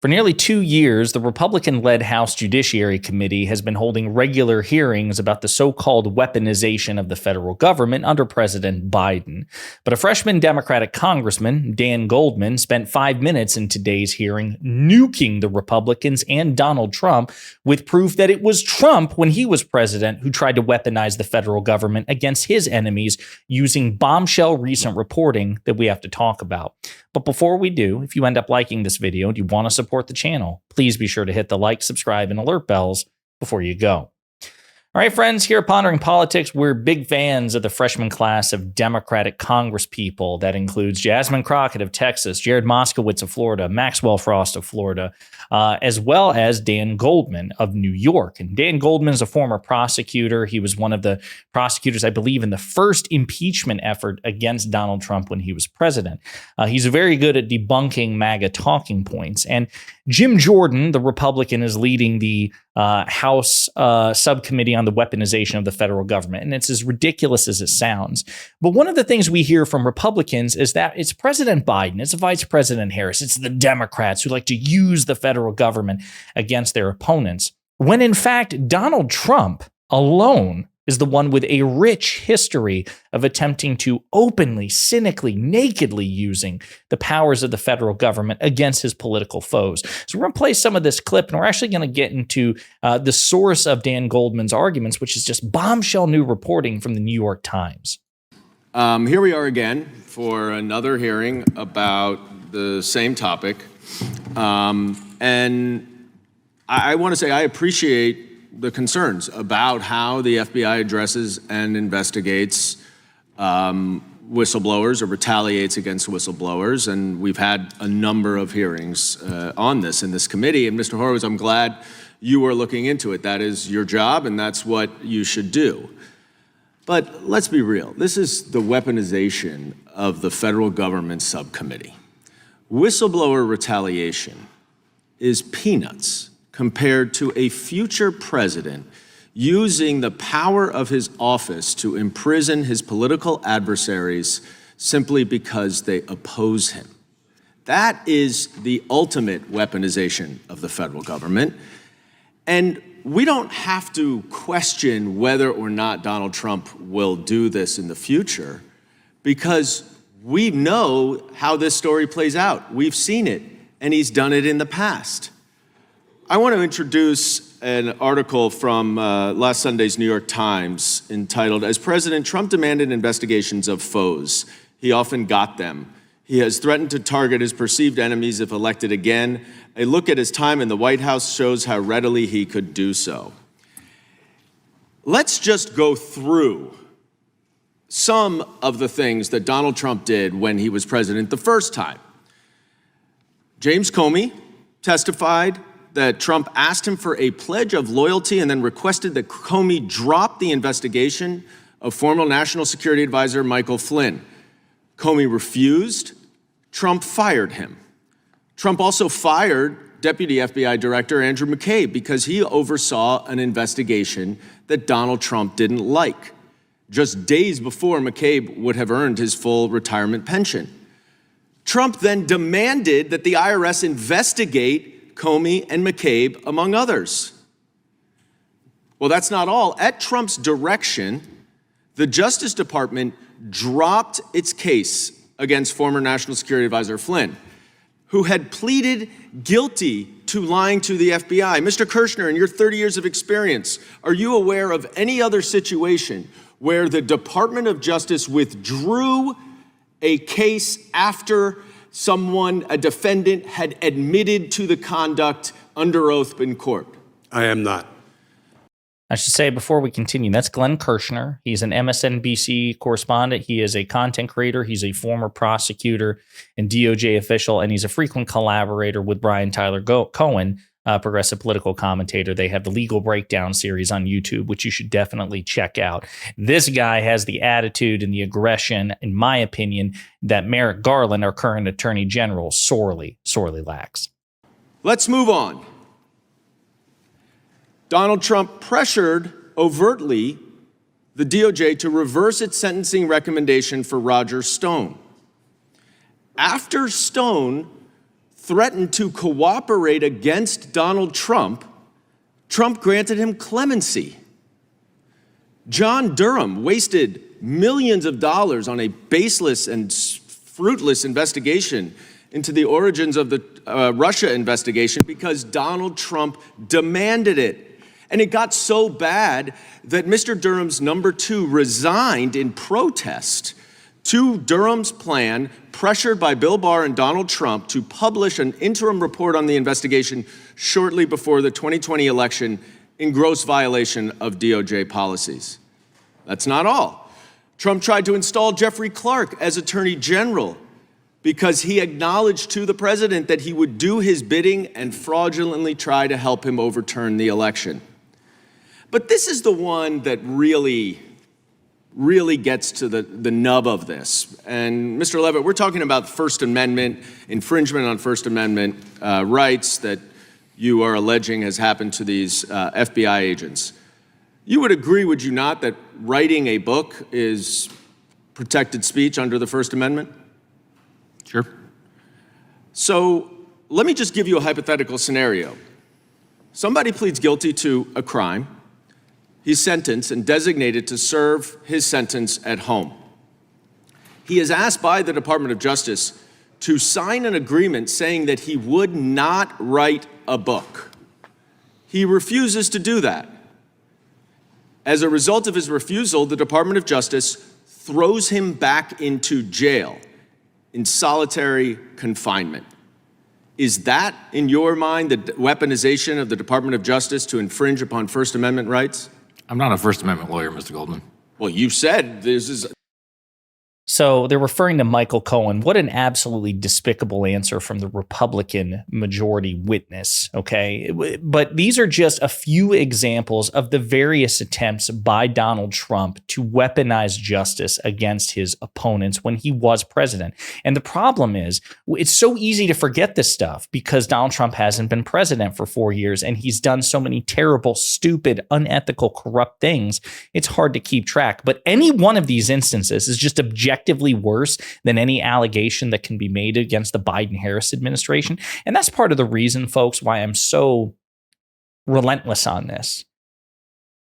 For nearly 2 years, the Republican-led House Judiciary Committee has been holding regular hearings about the so-called weaponization of the federal government under President Biden. But a freshman Democratic Congressman, Dan Goldman, spent 5 minutes in today's hearing nuking the Republicans and Donald Trump with proof that it was Trump, when he was president, who tried to weaponize the federal government against his enemies using bombshell recent reporting that we have to talk about. But before we do, if you end up liking this video and you want to support the channel, please be sure to hit the like, subscribe, and alert bells before you go. All right, friends, here at Pondering Politics, we're big fans of the freshman class of Democratic Congresspeople. That includes Jasmine Crockett of Texas, Jared Moskowitz of Florida, Maxwell Frost of Florida, as well as Dan Goldman of New York. And Dan Goldman is a former prosecutor. He was one of the prosecutors, I believe, in the first impeachment effort against Donald Trump when he was president. He's very good at debunking MAGA talking points. And Jim Jordan, the Republican, is leading the House subcommittee on the weaponization of the federal government. And it's as ridiculous as it sounds. But one of the things we hear from Republicans is that it's President Biden, it's Vice President Harris, it's the Democrats who like to use the federal government against their opponents, when in fact, Donald Trump alone is the one with a rich history of attempting to openly, cynically, nakedly using the powers of the federal government against his political foes. So we're going to play some of this clip, and we're actually going to get into the source of Dan Goldman's arguments, which is just bombshell new reporting from the New York Times. Here we are again for another hearing about the same topic. And I want to say I appreciate the concerns about how the FBI addresses and investigates whistleblowers or retaliates against whistleblowers. And we've had a number of hearings on this in this committee. And Mr. Horowitz, I'm glad you are looking into it. That is your job, and that's what you should do. But let's be real. This is the weaponization of the federal government subcommittee. Whistleblower retaliation is peanuts compared to a future president using the power of his office to imprison his political adversaries simply because they oppose him. That is the ultimate weaponization of the federal government. And we don't have to question whether or not Donald Trump will do this in the future, because we know how this story plays out. We've seen it, and he's done it in the past. I want to introduce an article from last Sunday's New York Times entitled, "As President Trump demanded investigations of foes, he often got them. He has threatened to target his perceived enemies if elected again. A look at his time in the White House shows how readily he could do so." Let's just go through some of the things that Donald Trump did when he was president the first time. James Comey testified that Trump asked him for a pledge of loyalty and then requested that Comey drop the investigation of former National Security Advisor Michael Flynn. Comey refused. Trump fired him. Trump also fired Deputy FBI Director Andrew McCabe because he oversaw an investigation that Donald Trump didn't like, just days before McCabe would have earned his full retirement pension. Trump then demanded that the IRS investigate Comey and McCabe, among others. Well, that's not all. At Trump's direction, the Justice Department dropped its case against former National Security Advisor Flynn, who had pleaded guilty to lying to the FBI. Mr. Kirshner, in your 30 years of experience, are you aware of any other situation where the Department of Justice withdrew a case after someone, a defendant, had admitted to the conduct under oath in court? I am not. I should say before we continue, that's Glenn Kirshner. He's an MSNBC correspondent. He is a content creator. He's a former prosecutor and DOJ official, and he's a frequent collaborator with Brian Tyler Cohen, progressive political commentator. They have the Legal Breakdown series on YouTube, which you should definitely check out. This guy has the attitude and the aggression, in my opinion, that Merrick Garland, our current Attorney General, sorely lacks. Let's move on. Donald Trump pressured overtly the DOJ to reverse its sentencing recommendation for Roger Stone. After Stone threatened to cooperate against Donald Trump, Trump granted him clemency. John Durham wasted millions of dollars on a baseless and fruitless investigation into the origins of the Russia investigation because Donald Trump demanded it. And it got so bad that Mr. Durham's number two resigned in protest to Durham's plan, pressured by Bill Barr and Donald Trump to publish an interim report on the investigation shortly before the 2020 election in gross violation of DOJ policies. That's not all. Trump tried to install Jeffrey Clark as Attorney General because he acknowledged to the president that he would do his bidding and fraudulently try to help him overturn the election. But this is the one that really gets to the nub of this. And Mr. Levitt, we're talking about First Amendment, infringement on First Amendment rights that you are alleging has happened to these FBI agents. You would agree, would you not, that writing a book is protected speech under the First Amendment? Sure. So let me just give you a hypothetical scenario. Somebody pleads guilty to a crime. He's sentenced and designated to serve his sentence at home. He is asked by the Department of Justice to sign an agreement saying that he would not write a book. He refuses to do that. As a result of his refusal, the Department of Justice throws him back into jail in solitary confinement. Is that, in your mind, the weaponization of the Department of Justice to infringe upon First Amendment rights? I'm not a First Amendment lawyer, Mr. Goldman. Well, you said this is... So they're referring to Michael Cohen. What an absolutely despicable answer from the Republican majority witness, okay? But these are just a few examples of the various attempts by Donald Trump to weaponize justice against his opponents when he was president. And the problem is, it's so easy to forget this stuff because Donald Trump hasn't been president for 4 years and he's done so many terrible, stupid, unethical, corrupt things. It's hard to keep track. But any one of these instances is just objectively worse than any allegation that can be made against the Biden-Harris administration. And that's part of the reason, folks, why I'm so relentless on this.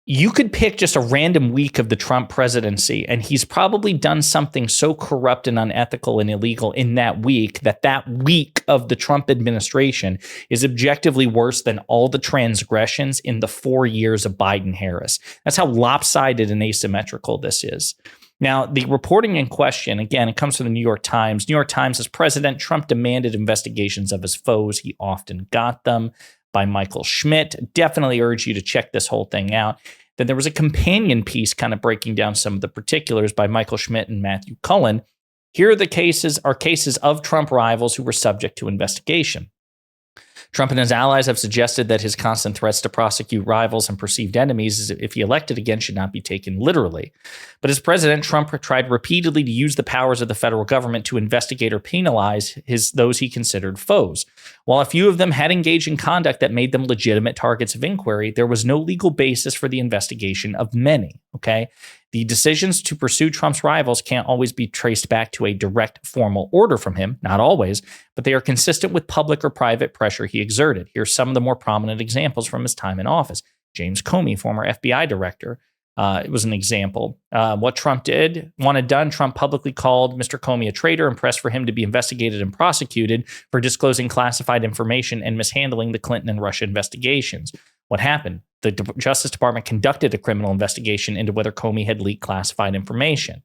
You could pick just a random week of the Trump presidency, and he's probably done something so corrupt and unethical and illegal in that week that week of the Trump administration is objectively worse than all the transgressions in the 4 years of Biden-Harris. That's how lopsided and asymmetrical this is. Now, the reporting in question, again, it comes from the New York Times. New York Times says President Trump demanded investigations of his foes. He often got them, by Michael Schmidt. Definitely urge you to check this whole thing out. Then there was a companion piece kind of breaking down some of the particulars by Michael Schmidt and Matthew Cullen. Here are the cases of Trump rivals who were subject to investigation. Trump and his allies have suggested that his constant threats to prosecute rivals and perceived enemies, if he elected again, should not be taken literally. But as president, Trump tried repeatedly to use the powers of the federal government to investigate or penalize those he considered foes. While a few of them had engaged in conduct that made them legitimate targets of inquiry, there was no legal basis for the investigation of many. Okay? The decisions to pursue Trump's rivals can't always be traced back to a direct formal order from him, not always, but they are consistent with public or private pressure he exerted. Here's some of the more prominent examples from his time in office. James Comey, former FBI director, it was an example. What Trump wanted done, Trump publicly called Mr. Comey a traitor and pressed for him to be investigated and prosecuted for disclosing classified information and mishandling the Clinton and Russia investigations. What happened? The Justice Department conducted a criminal investigation into whether Comey had leaked classified information.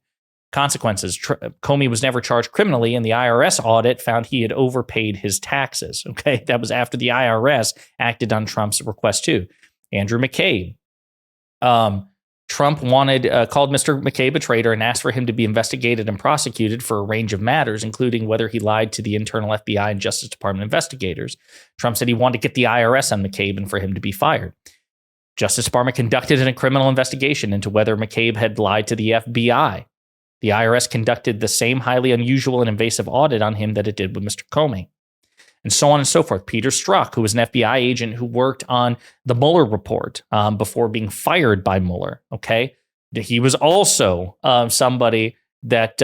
Consequences, Comey was never charged criminally, and the IRS audit found he had overpaid his taxes. Okay, that was after the IRS acted on Trump's request too. Andrew McCabe. Trump called Mr. McCabe a traitor and asked for him to be investigated and prosecuted for a range of matters, including whether he lied to the internal FBI and Justice Department investigators. Trump said he wanted to get the IRS on McCabe and for him to be fired. Justice Department conducted a criminal investigation into whether McCabe had lied to the FBI. The IRS conducted the same highly unusual and invasive audit on him that it did with Mr. Comey. And so on and so forth. Peter Strzok, who was an FBI agent who worked on the Mueller report before being fired by Mueller, okay? He was also somebody that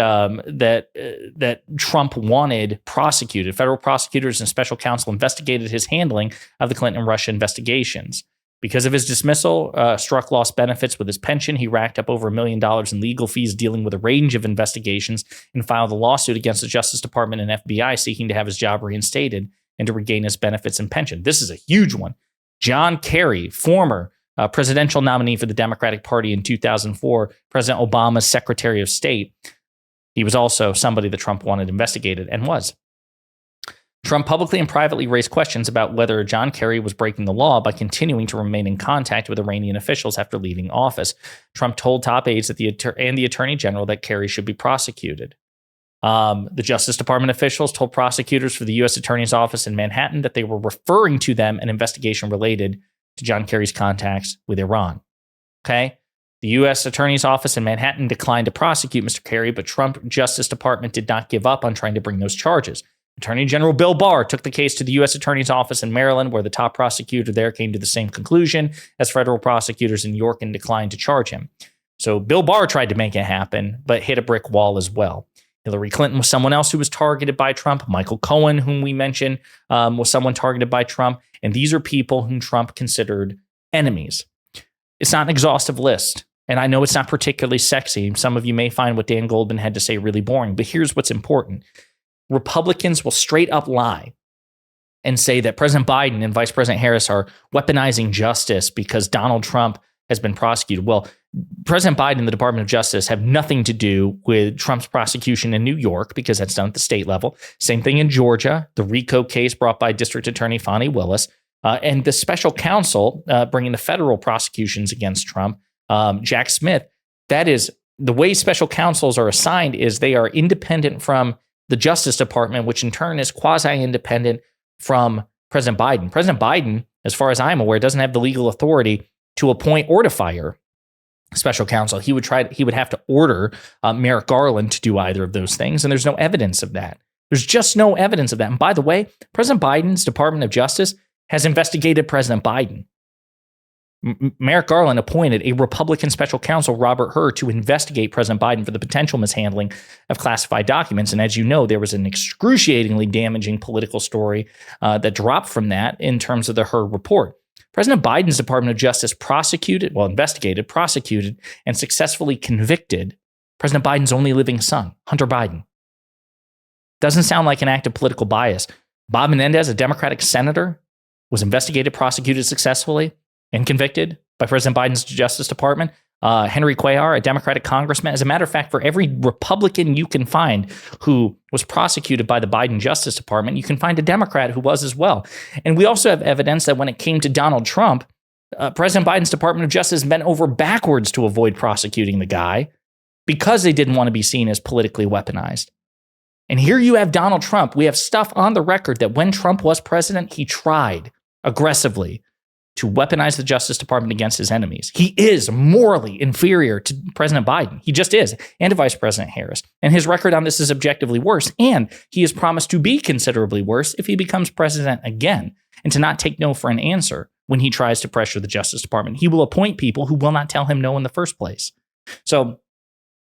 Trump wanted prosecuted. Federal prosecutors and special counsel investigated his handling of the Clinton and Russia investigations. Because of his dismissal, Strzok lost benefits with his pension. He racked up over $1 million in legal fees dealing with a range of investigations and filed a lawsuit against the Justice Department and FBI seeking to have his job reinstated and to regain his benefits and pension. This is a huge one. John Kerry, former presidential nominee for the Democratic Party in 2004, President Obama's Secretary of State. He was also somebody that Trump wanted investigated and was. Trump publicly and privately raised questions about whether John Kerry was breaking the law by continuing to remain in contact with Iranian officials after leaving office. Trump told top aides and the Attorney General that Kerry should be prosecuted. The Justice Department officials told prosecutors for the U.S. Attorney's Office in Manhattan that they were referring to them an investigation related to John Kerry's contacts with Iran. Okay? The U.S. Attorney's Office in Manhattan declined to prosecute Mr. Kerry, but Trump Justice Department did not give up on trying to bring those charges. Attorney General Bill Barr took the case to the U.S. Attorney's Office in Maryland, where the top prosecutor there came to the same conclusion as federal prosecutors in New York and declined to charge him. So Bill Barr tried to make it happen, but hit a brick wall as well. Hillary Clinton was someone else who was targeted by Trump. Michael Cohen, whom we mentioned, was someone targeted by Trump. And these are people whom Trump considered enemies. It's not an exhaustive list. And I know it's not particularly sexy. Some of you may find what Dan Goldman had to say really boring, but here's what's important. Republicans will straight up lie and say that President Biden and Vice President Harris are weaponizing justice because Donald Trump has been prosecuted. Well, President Biden and the Department of Justice have nothing to do with Trump's prosecution in New York because that's done at the state level. Same thing in Georgia, the RICO case brought by District Attorney Fani Willis, and the special counsel bringing the federal prosecutions against Trump, Jack Smith. That is the way special counsels are assigned is they are independent from the Justice Department, which in turn is quasi-independent from President Biden. President Biden, as far as I'm aware, doesn't have the legal authority to appoint or to fire special counsel. He would have to order Merrick Garland to do either of those things, and there's no evidence of that. There's just no evidence of that. And by the way, President Biden's Department of Justice has investigated President Biden. Merrick Garland appointed a Republican special counsel, Robert Hur, to investigate President Biden for the potential mishandling of classified documents. And as you know, there was an excruciatingly damaging political story that dropped from that in terms of the Hur report. President Biden's Department of Justice investigated, prosecuted, and successfully convicted President Biden's only living son, Hunter Biden. Doesn't sound like an act of political bias. Bob Menendez, a Democratic senator, was investigated, prosecuted successfully, and convicted by President Biden's Justice Department. Henry Cuellar, a Democratic congressman. As a matter of fact, for every Republican you can find who was prosecuted by the Biden Justice Department, you can find a Democrat who was as well. And we also have evidence that when it came to Donald Trump, President Biden's Department of Justice bent over backwards to avoid prosecuting the guy because they didn't want to be seen as politically weaponized. And here you have Donald Trump. We have stuff on the record that when Trump was president, he tried aggressively to weaponize the Justice Department against his enemies. He is morally inferior to President Biden. He just is, and to Vice President Harris. And his record on this is objectively worse. And he has promised to be considerably worse if he becomes president again, and to not take no for an answer when he tries to pressure the Justice Department. He will appoint people who will not tell him no in the first place. So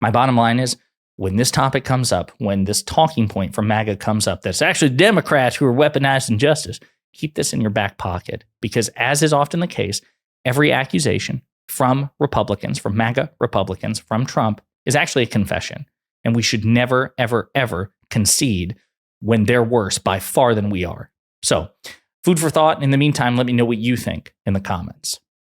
my bottom line is, when this topic comes up, when this talking point from MAGA comes up, that's actually Democrats who are weaponizing justice, keep this in your back pocket, because as is often the case, every accusation from Republicans, from MAGA Republicans, from Trump is actually a confession. And we should never, ever, ever concede when they're worse by far than we are. So, food for thought. In the meantime, let me know what you think in the comments.